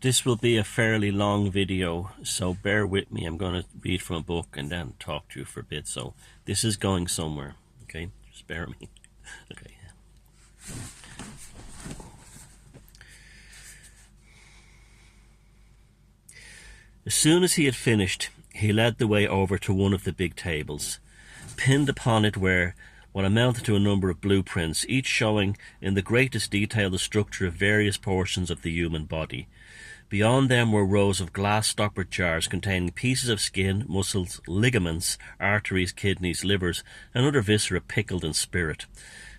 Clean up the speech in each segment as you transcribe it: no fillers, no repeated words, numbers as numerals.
This will be a fairly long video, so bear with me. I'm going to read from a book and then talk to you for a bit. So this is going somewhere, okay? Just bear with me. Okay. As soon as he had finished, he led the way over to one of the big tables. Pinned upon it were what amounted to a number of blueprints, each showing in the greatest detail the structure of various portions of the human body. Beyond them were rows of glass stoppered jars containing pieces of skin, muscles, ligaments, arteries, kidneys, livers, and other viscera pickled in spirit.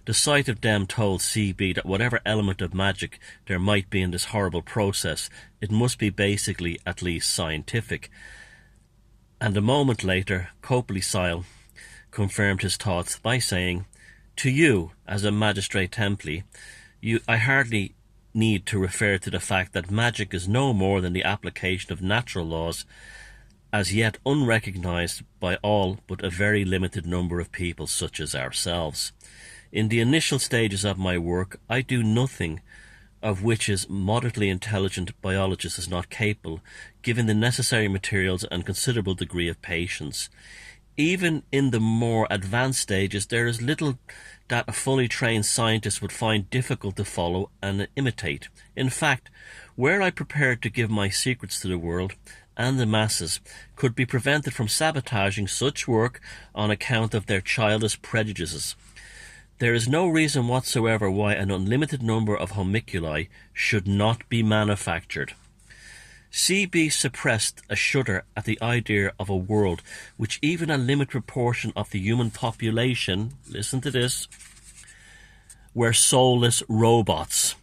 The sight of them told C.B. that whatever element of magic there might be in this horrible process, it must be basically at least scientific. And a moment later, Copley Sile confirmed his thoughts by saying, "To you, as a magistrate Templi, I hardly need to refer to the fact that magic is no more than the application of natural laws as yet unrecognised by all but a very limited number of people such as ourselves. In the initial stages of my work, I do nothing of which his moderately intelligent biologist is not capable, given the necessary materials and considerable degree of patience. Even in the more advanced stages, there is little that a fully trained scientist would find difficult to follow and imitate. In fact, were I prepared to give my secrets to the world, and the masses could be prevented from sabotaging such work on account of their childish prejudices, there is no reason whatsoever why an unlimited number of homunculi should not be manufactured." C.B. suppressed a shudder at the idea of a world which even a limited proportion of the human population, listen to this, were soulless robots,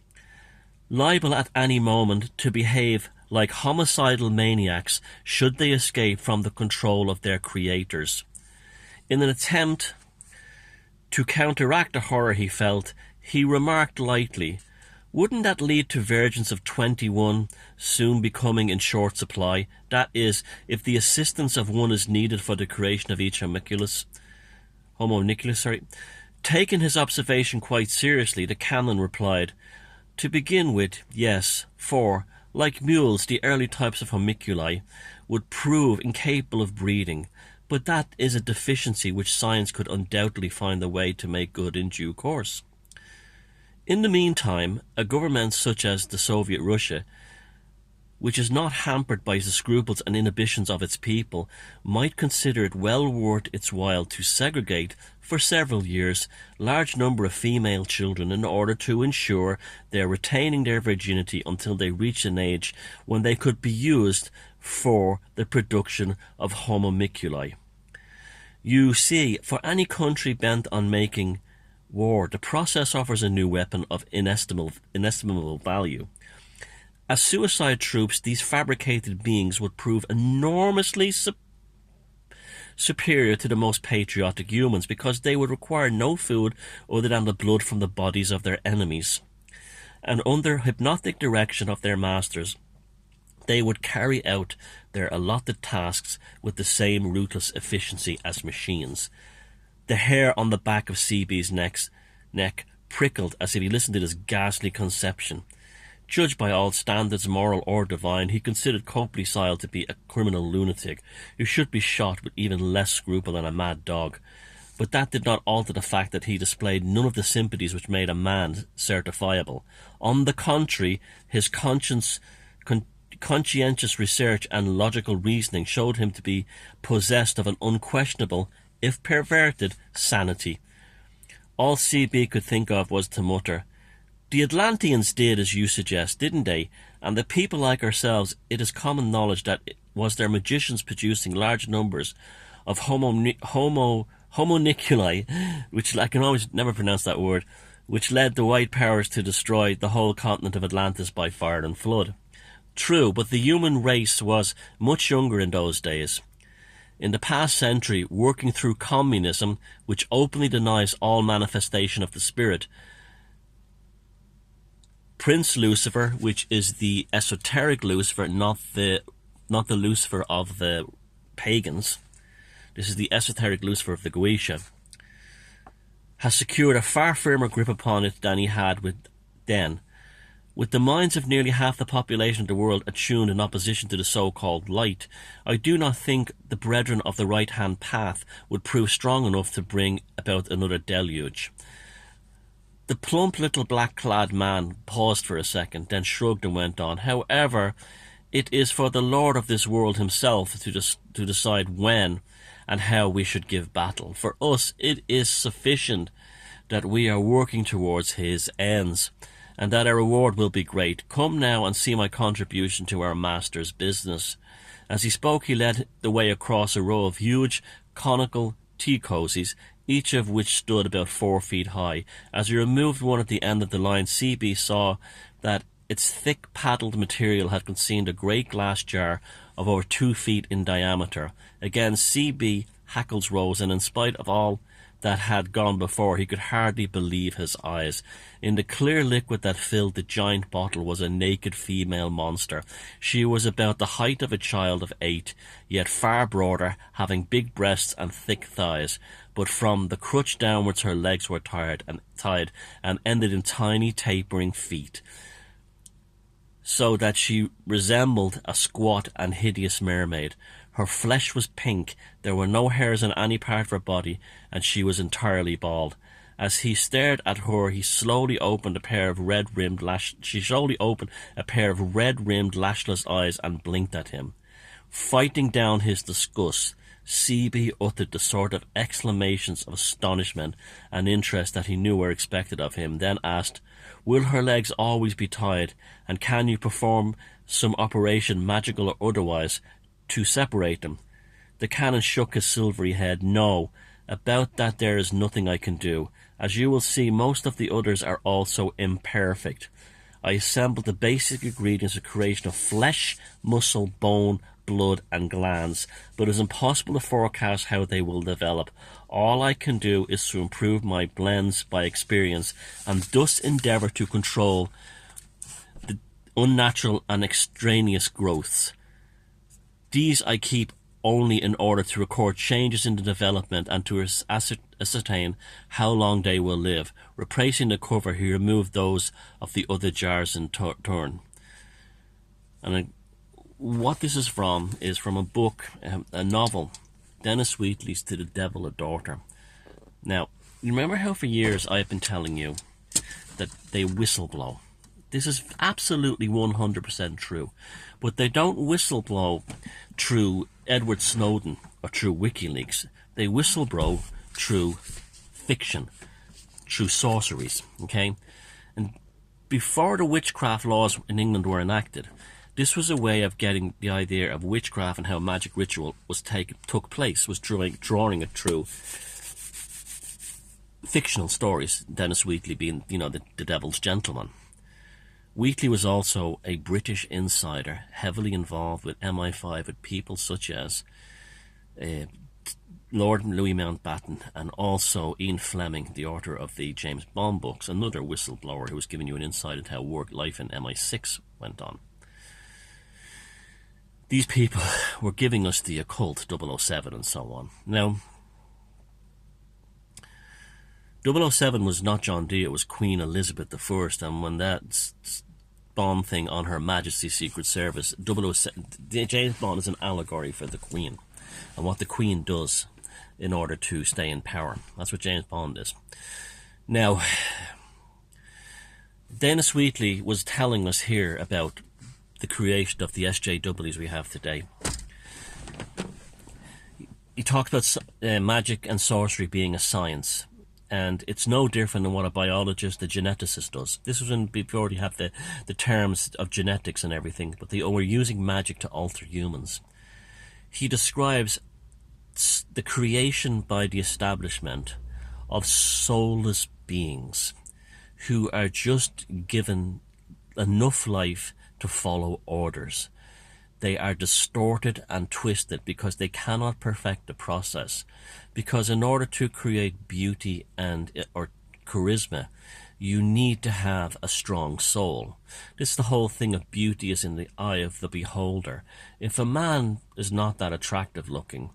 liable at any moment to behave like homicidal maniacs should they escape from the control of their creators. In an attempt to counteract the horror he felt, he remarked lightly, "Wouldn't that lead to virgins of 21 soon becoming in short supply? That is, if the assistance of one is needed for the creation of each homunculus." Taking his observation quite seriously, the canon replied, "To begin with, yes, for, like mules, the early types of homunculi would prove incapable of breeding, but that is a deficiency which science could undoubtedly find a way to make good in due course." In the meantime, a government such as the Soviet Russia, which is not hampered by the scruples and inhibitions of its people, might consider it well worth its while to segregate, for several years, large number of female children in order to ensure their retaining their virginity until they reach an age when they could be used for the production of homunculi. You see, for any country bent on making war, the process offers a new weapon of inestimable value. As suicide troops, these fabricated beings would prove enormously superior to the most patriotic humans, because they would require no food other than the blood from the bodies of their enemies. And under hypnotic direction of their masters, they would carry out their allotted tasks with the same ruthless efficiency as machines. The hair on the back of C.B.'s neck prickled as if he listened to this ghastly conception. Judged by all standards, moral or divine, he considered Copley Sile to be a criminal lunatic who should be shot with even less scruple than a mad dog. But that did not alter the fact that he displayed none of the sympathies which made a man certifiable. On the contrary, his conscientious research and logical reasoning showed him to be possessed of an unquestionable, if perverted, sanity. All C.B. could think of was to mutter, "The Atlanteans did as you suggest, didn't they? And the people like ourselves, it is common knowledge that it was their magicians producing large numbers of homunculi, which I can always never pronounce that word, which led the white powers to destroy the whole continent of Atlantis by fire and flood." True, but the human race was much younger in those days. In the past century, working through communism, which openly denies all manifestation of the spirit, Prince Lucifer, which is the esoteric Lucifer, not the Lucifer of the pagans, this is the esoteric Lucifer of the Goetia, has secured a far firmer grip upon it than he had with then. With the minds of nearly half the population of the world attuned in opposition to the so-called light, I do not think the brethren of the right-hand path would prove strong enough to bring about another deluge. The plump little black-clad man paused for a second, then shrugged and went on. However, it is for the Lord of this world himself to decide when and how we should give battle. For us, it is sufficient that we are working towards his ends, and that our reward will be great. Come now and see my contribution to our master's business. As he spoke, he led the way across a row of huge, conical tea cosies, each of which stood about 4 feet high. As he removed one at the end of the line, CB saw that its thick paddled material had concealed a great glass jar of over 2 feet in diameter. Again, CB hackles rose, and in spite of all that had gone before, he could hardly believe his eyes. In the clear liquid that filled the giant bottle was a naked female monster. She was about the height of a child of 8, yet far broader, having big breasts and thick thighs. But from the crotch downwards her legs were tied and ended in tiny tapering feet, so that she resembled a squat and hideous mermaid. Her flesh was pink, there were no hairs on any part of her body, and she was entirely bald. As he stared at her, she slowly opened a pair of red-rimmed lashless eyes and blinked at him. Fighting down his disgust, CB uttered the sort of exclamations of astonishment and interest that he knew were expected of him, then asked, "Will her legs always be tied, and can you perform some operation, magical or otherwise, to separate them?" The canon shook his silvery head. "No, about that there is nothing I can do. As you will see, most of the others are also imperfect. I assembled the basic ingredients of creation of flesh, muscle, bone, blood and glands, but it is impossible to forecast how they will develop. All I can do is to improve my blends by experience, and thus endeavour to control the unnatural and extraneous growths. These I keep only in order to record changes in the development and to ascertain how long they will live." Replacing the cover, he removed those of the other jars in turn. And what this is from a book, a novel, Dennis Wheatley's To the Devil a Daughter. Now, you remember how for years I've been telling you that they whistleblow. This is absolutely 100% true. But they don't whistleblow through Edward Snowden or through WikiLeaks. They whistleblow through fiction, through sorceries, okay? And before the witchcraft laws in England were enacted, this was a way of getting the idea of witchcraft and how magic ritual took place, was drawing it through fictional stories, Dennis Wheatley being, the devil's gentleman. Wheatley was also a British insider, heavily involved with MI5, with people such as Lord Louis Mountbatten and also Ian Fleming, the author of the James Bond books, another whistleblower who was giving you an insight into how life in MI6 went on. These people were giving us the occult, 007 and so on. Now, 007 was not John Dee, it was Queen Elizabeth I, and when that Bond thing on Her Majesty's Secret Service, 007, James Bond is an allegory for the Queen and what the Queen does in order to stay in power. That's what James Bond is. Now, Dennis Wheatley was telling us here about the creation of the SJWs we have today. He talked about magic and sorcery being a science, and it's no different than what a biologist, a geneticist does. This was before you have the terms of genetics and everything, but they were using magic to alter humans. He describes the creation by the establishment of soulless beings who are just given enough life to follow orders. They are distorted and twisted because they cannot perfect the process. Because in order to create beauty or charisma, you need to have a strong soul. This is the whole thing of beauty is in the eye of the beholder. If a man is not that attractive looking,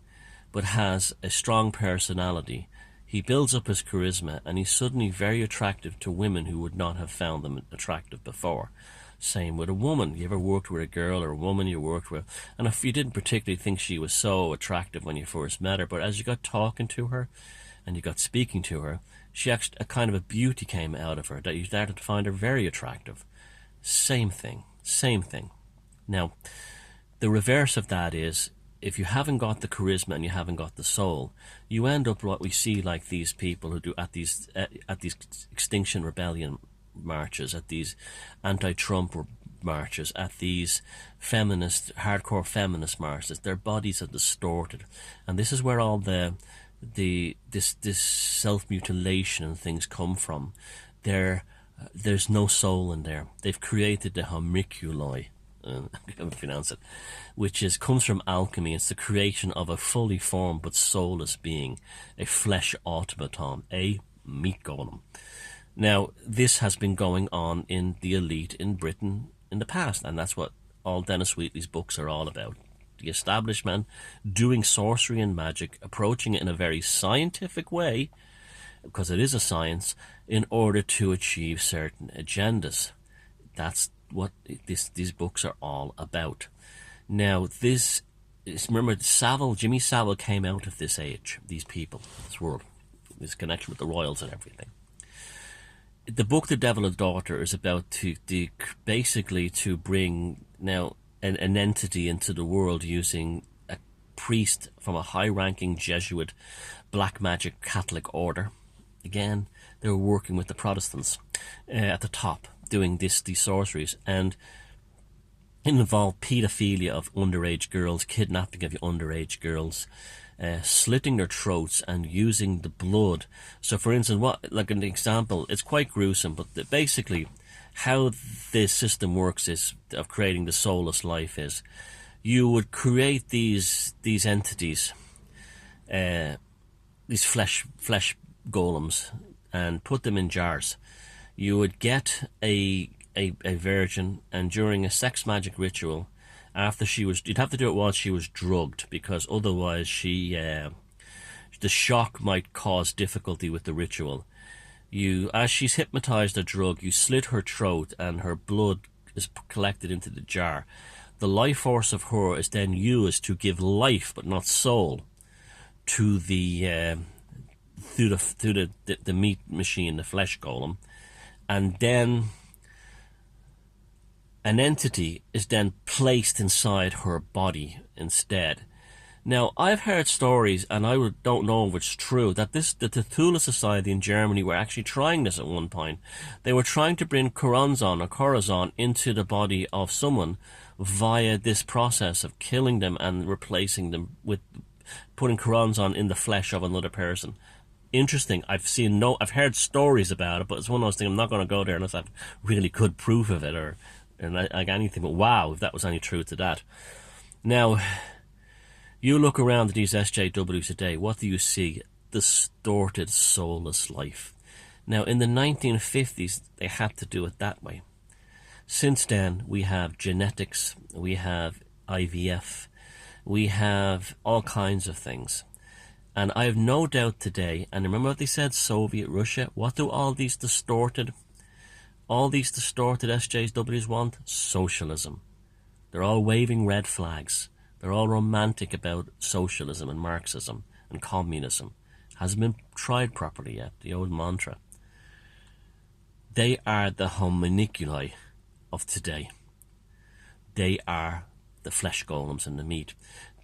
but has a strong personality, he builds up his charisma, and he's suddenly very attractive to women who would not have found them attractive before. Same with a woman. You ever worked with a girl or a woman you worked with, and if you didn't particularly think she was so attractive when you first met her, but as you got talking to her and you got speaking to her, she actually, a kind of a beauty came out of her that you started to find her very attractive. Same thing. Now, the reverse of that is, if you haven't got the charisma and you haven't got the soul, you end up what we see like these people who do at these Extinction Rebellion marches, at these anti-Trump marches, at these hardcore feminist marches. Their bodies are distorted, and this is where all this self-mutilation and things come from. There's no soul in there. They've created the homunculoi, I can't pronounce it, which comes from alchemy. It's the creation of a fully formed but soulless being, a flesh automaton, a meat golem. Now, this has been going on in the elite in Britain in the past, and that's what all Dennis Wheatley's books are all about. The establishment doing sorcery and magic, approaching it in a very scientific way, because it is a science, in order to achieve certain agendas. That's what these books are all about. Now, remember, Jimmy Savile came out of this age, these people, this world, this connection with the royals and everything. The book The Devil a Daughter is about basically to bring now an entity into the world using a priest from a high-ranking Jesuit black magic Catholic order. Again, they were working with the Protestants at the top, doing these sorceries, and it involved paedophilia of underage girls, kidnapping of underage girls, slitting their throats and using the blood. So, for instance, like an example, it's quite gruesome, but basically how this system works is of creating the soulless life is you would create these entities, these flesh golems, and put them in jars. You would get a virgin, and during a sex magic ritual, you'd have to do it while she was drugged, because otherwise the shock might cause difficulty with the ritual. As she's hypnotized or drugged, you slit her throat and her blood is collected into the jar. The life force of her is then used to give life, but not soul, to the meat machine, the flesh golem, and then an entity is then placed inside her body instead. Now, I've heard stories, and I don't know if it's true, that the Cthulhu Society in Germany were actually trying this at one point. They were trying to bring Corazon into the body of someone via this process of killing them and replacing them with putting Corazon in the flesh of another person. Interesting. I've heard stories about it, but it's one of those things. I'm not going to go there unless I've really good proof of it or anything. But wow, if that was any truth to that. Now, you look around at these SJWs today, what do you see? Distorted, soulless life. Now, in the 1950s, they had to do it that way. Since then, we have genetics, we have IVF, we have all kinds of things. And I have no doubt today, and remember what they said, Soviet Russia, what do all these distorted SJWs want? Socialism. They're all waving red flags. They're all romantic about socialism and Marxism and communism. Hasn't been tried properly yet, the old mantra. They are the homunculoi of today. They are the flesh golems and the meat.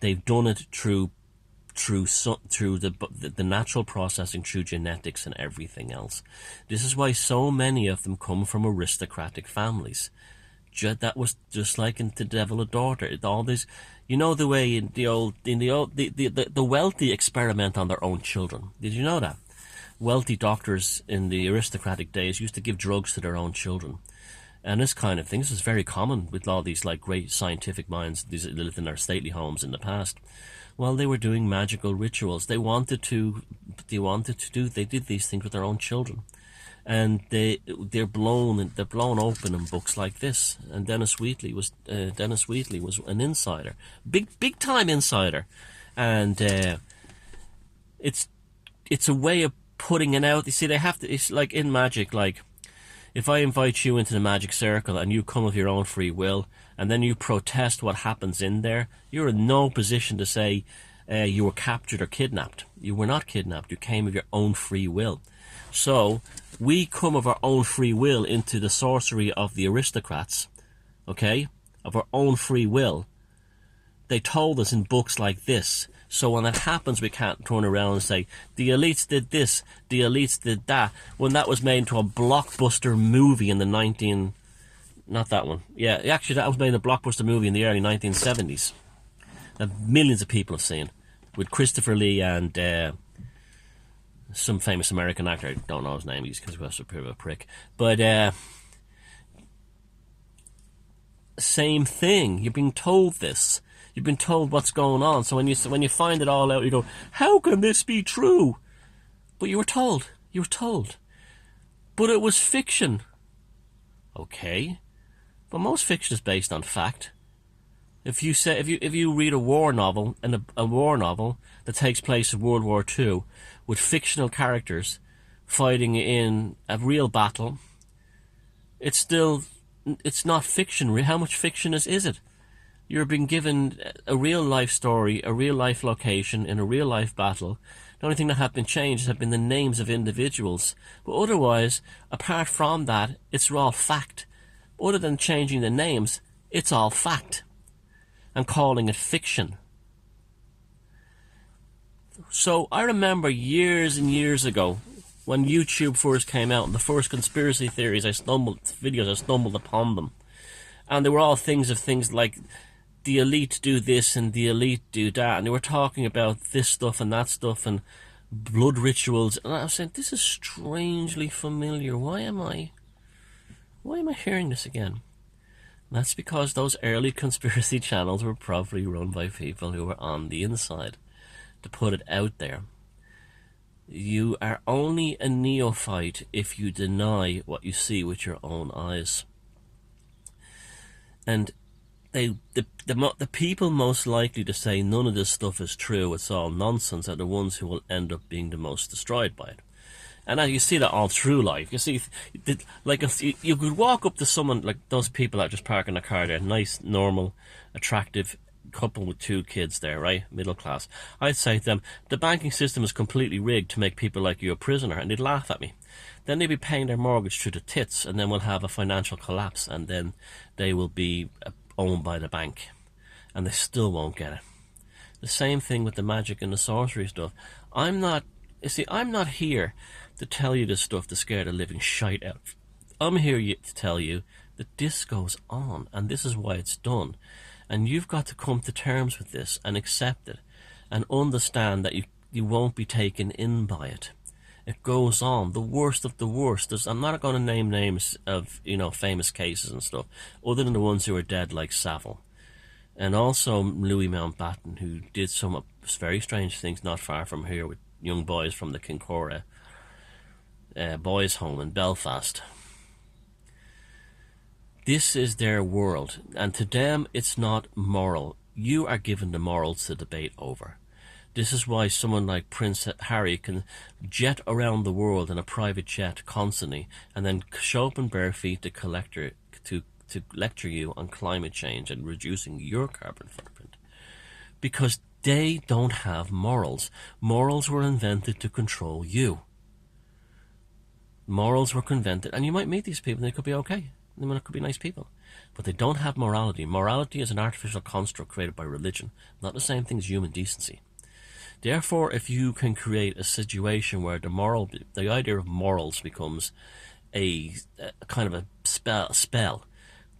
They've done it through the natural processing, through genetics and everything else. This is why so many of them come from aristocratic families. That was just like in The Devil a Daughter. All this, you know, the way the wealthy experiment on their own children. Did you know that? Wealthy doctors in the aristocratic days used to give drugs to their own children. And this kind of thing, this is very common with all these like great scientific minds, these that lived in their stately homes in the past. Well, they were doing magical rituals. They did these things with their own children. And they're blown open in books like this. And Dennis Wheatley was an insider, big time insider, and it's it's a way of putting it out. You see, they have to. It's like in magic. Like if I invite you into the magic circle and you come of your own free will, and then you protest what happens in there, you're in no position to say you were captured or kidnapped. You were not kidnapped. You came of your own free will. So we come of our own free will into the sorcery of the aristocrats, okay, of our own free will. They told us in books like this. So when that happens, we can't turn around and say, the elites did this, the elites did that, when that was made into a blockbuster movie in the not that one. Yeah, actually that was made a blockbuster movie in the early 1970s. That millions of people have seen. With Christopher Lee and some famous American actor. I don't know his name because he was a bit of a prick. But same thing. You're being told this. You've been told what's going on. So when you find it all out, you go, how can this be true? But you were told. You were told. But it was fiction. Okay. But most fiction is based on fact. If you read a war novel, and a war novel that takes place in World War II with fictional characters fighting in a real battle, it's not fiction. How much fiction is it? You're being given a real life story, a real life location in a real life battle. The only thing that have been changed have been the names of individuals. But otherwise, apart from that, it's all fact. Other than changing the names, it's all fact. And calling it fiction. So I remember years and years ago when YouTube first came out and the first conspiracy theories I stumbled upon them. And they were all things like the elite do this and the elite do that. And they were talking about this stuff and that stuff and blood rituals. And I was saying, this is strangely familiar. Why am I hearing this again? And that's because those early conspiracy channels were probably run by people who were on the inside to put it out there. You are only a neophyte if you deny what you see with your own eyes. And the people most likely to say none of this stuff is true, it's all nonsense, are the ones who will end up being the most destroyed by it. And you see that all through life. You see, like if you could walk up to someone like those people that just park in a car there, nice, normal, attractive couple with 2 kids there, right, middle class. I'd say to them, the banking system is completely rigged to make people like you a prisoner, and they'd laugh at me. Then they'd be paying their mortgage through the tits, and then we'll have a financial collapse, and then they will be owned by the bank, and they still won't get it. The same thing with the magic and the sorcery stuff. I'm not here to tell you this stuff to scare the living shite out. I'm here to tell you that this goes on, and this is why it's done. And you've got to come to terms with this and accept it and understand that you won't be taken in by it. It goes on. The worst of the worst. I'm not going to name names of, famous cases and stuff, other than the ones who are dead, like Savile. And also Louis Mountbatten, who did some very strange things not far from here with young boys from the Kincora boys' home in Belfast. This is their world, and to them it's not moral. You are given the morals to debate over. This is why someone like Prince Harry can jet around the world in a private jet constantly and then show up in bare feet to lecture you on climate change and reducing your carbon footprint. Because they don't have morals. Morals were invented to control you. Morals were invented, and you might meet these people and they could be okay. They could be nice people. But they don't have morality. Morality is an artificial construct created by religion, not the same thing as human decency. Therefore, if you can create a situation where the idea of morals becomes a kind of a spell,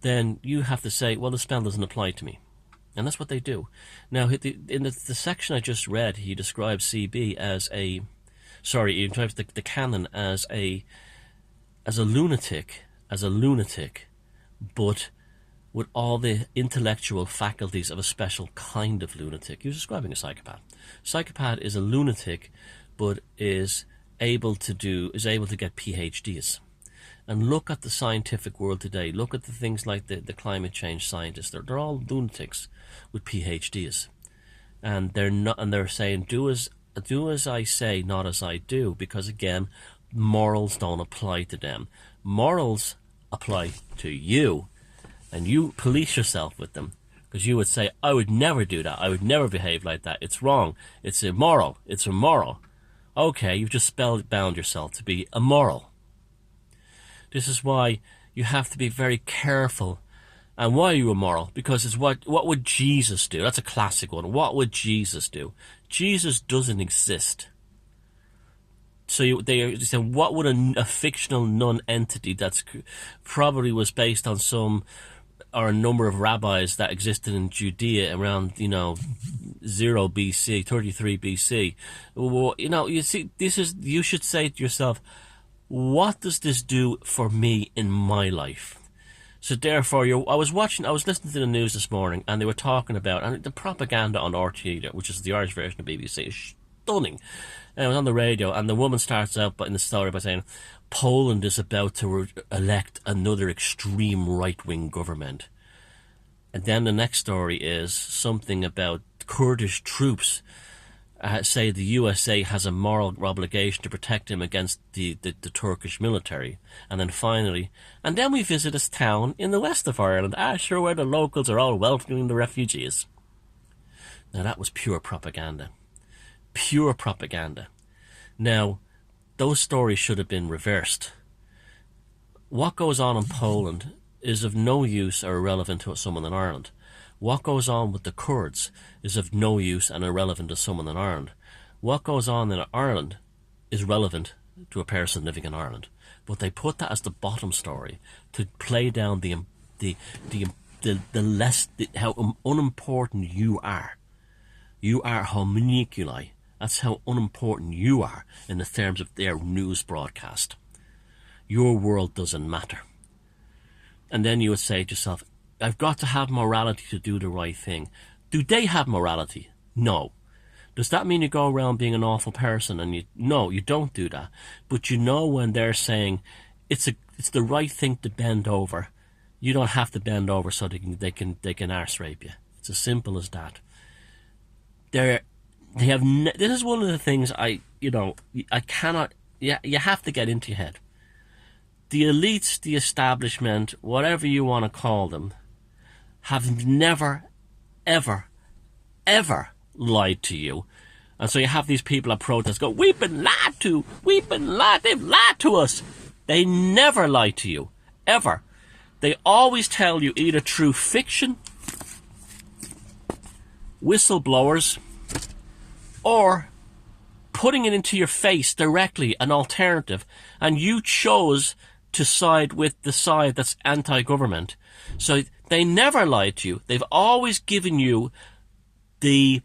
then you have to say, well, the spell doesn't apply to me. And that's what they do. Now, in the section I just read, he describes CB as he describes the canon as a lunatic, but with all the intellectual faculties of a special kind of lunatic. He was describing a psychopath. Psychopath is a lunatic, but is able to get PhDs. And look at the scientific world today. Look at the things like the climate change scientists. They're all lunatics with PhDs, and they're saying do as do as I say, not as I do, because again, morals don't apply to them. Morals apply to you, and you police yourself with them, because you would say, I would never do that, I would never behave like that, it's wrong, it's immoral, it's immoral. Okay, you've just spellbound yourself to be immoral. This is why you have to be very careful. And why are you immoral? Because it's what would Jesus do? That's a classic one. What would Jesus do? Jesus doesn't exist. So they say, what would a fictional non-entity that's probably was based on some or a number of rabbis that existed in Judea around 0 BC, 33 BC. Well, you see, you should say to yourself, what does this do for me in my life? So therefore, I was listening to the news this morning, and they were talking about, and the propaganda on RTE, which is the Irish version of BBC, is stunning. And I was on the radio, and the woman starts out in the story by saying, Poland is about to elect another extreme right-wing government. And then the next story is something about Kurdish troops say the USA has a moral obligation to protect him against the Turkish military. And then finally, and then we visit this town in the west of Ireland, sure, where the locals are all welcoming the refugees. Now that was pure propaganda. Pure propaganda. Now, those stories should have been reversed. What goes on in Poland is of no use or irrelevant to someone in Ireland. What goes on with the Kurds is of no use and irrelevant to someone in Ireland. What goes on in Ireland is relevant to a person living in Ireland. But they put that as the bottom story to play down how unimportant you are. You are homunculi. That's how unimportant you are in the terms of their news broadcast. Your world doesn't matter. And then you would say to yourself, I've got to have morality to do the right thing. Do they have morality? No. Does that mean you go around being an awful person? No, you don't do that. But when they're saying it's the right thing to bend over, you don't have to bend over so they can arse rape you. It's as simple as that. This is one of the things I cannot. You have to get into your head. The elites, the establishment, whatever you want to call them, have never, ever, ever lied to you. And so you have these people at protests go, we've been lied to, they've lied to us. They never lie to you, ever. They always tell you either through fiction, whistleblowers, or putting it into your face directly, an alternative, and you chose to side with the side that's anti-government. So they never lied to you. They've always given you the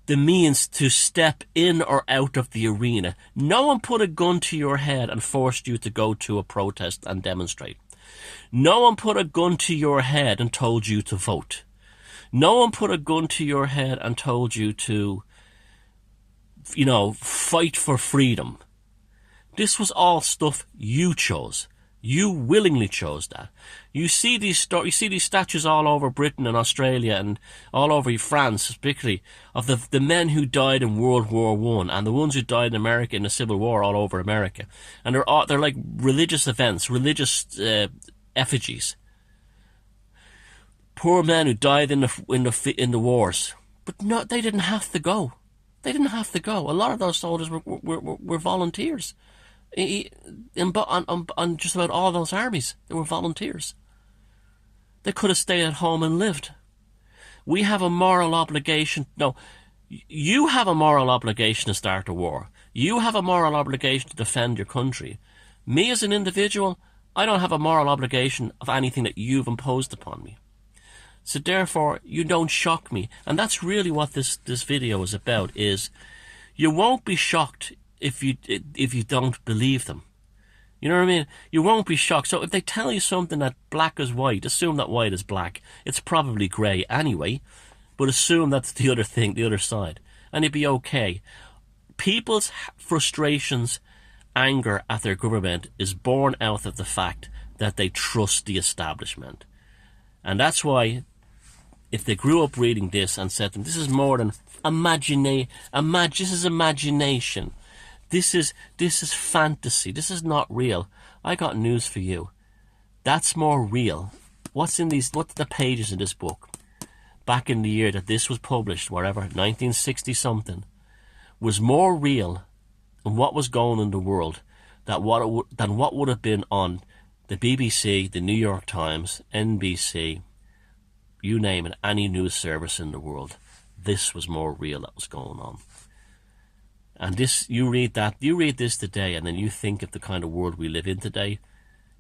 means to step in or out of the arena. No one put a gun to your head and forced you to go to a protest and demonstrate. No one put a gun to your head and told you to vote. No one put a gun to your head and told you to, fight for freedom. This was all stuff you chose. You willingly chose that. You see these statues all over Britain and Australia and all over France, particularly, of the men who died in World War I and the ones who died in America in the Civil War all over America. And they're like religious events, religious effigies. Poor men who died in the wars. But no, they didn't have to go. They didn't have to go. A lot of those soldiers were volunteers. On just about all those armies, they were volunteers. They could have stayed at home and lived. We have a moral obligation. No, you have a moral obligation to start a war. You have a moral obligation to defend your country. Me as an individual, I don't have a moral obligation of anything that you've imposed upon me. So therefore, you don't shock me. And that's really what this video is about, is you won't be shocked if you don't believe them. You know what I mean? You won't be shocked. So if they tell you something that black is white, assume that white is black. It's probably grey anyway, but assume that's the other thing, the other side. And it'd be okay. People's frustrations, anger at their government is born out of the fact that they trust the establishment. And that's why if they grew up reading this and said to them, this is more than this is imagination. This is fantasy. This is not real. I got news for you. That's more real. What's the pages in this book? Back in the year that this was published, whatever, 1960 something, was more real than what was going on in the world than what would have been on the BBC, the New York Times, NBC, you name it, any news service in the world. This was more real that was going on. And this, you read this today, and then you think of the kind of world we live in today.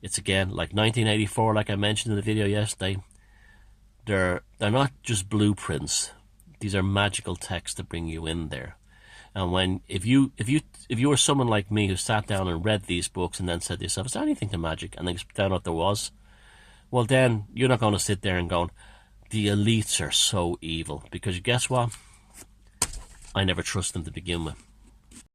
It's again like 1984, like I mentioned in the video yesterday. They're not just blueprints. These are magical texts to bring you in there. And if you were someone like me who sat down and read these books and then said to yourself, is there anything to magic? And then you found out there was. Well, then you're not going to sit there and go, the elites are so evil, because guess what? I never trust them to begin with.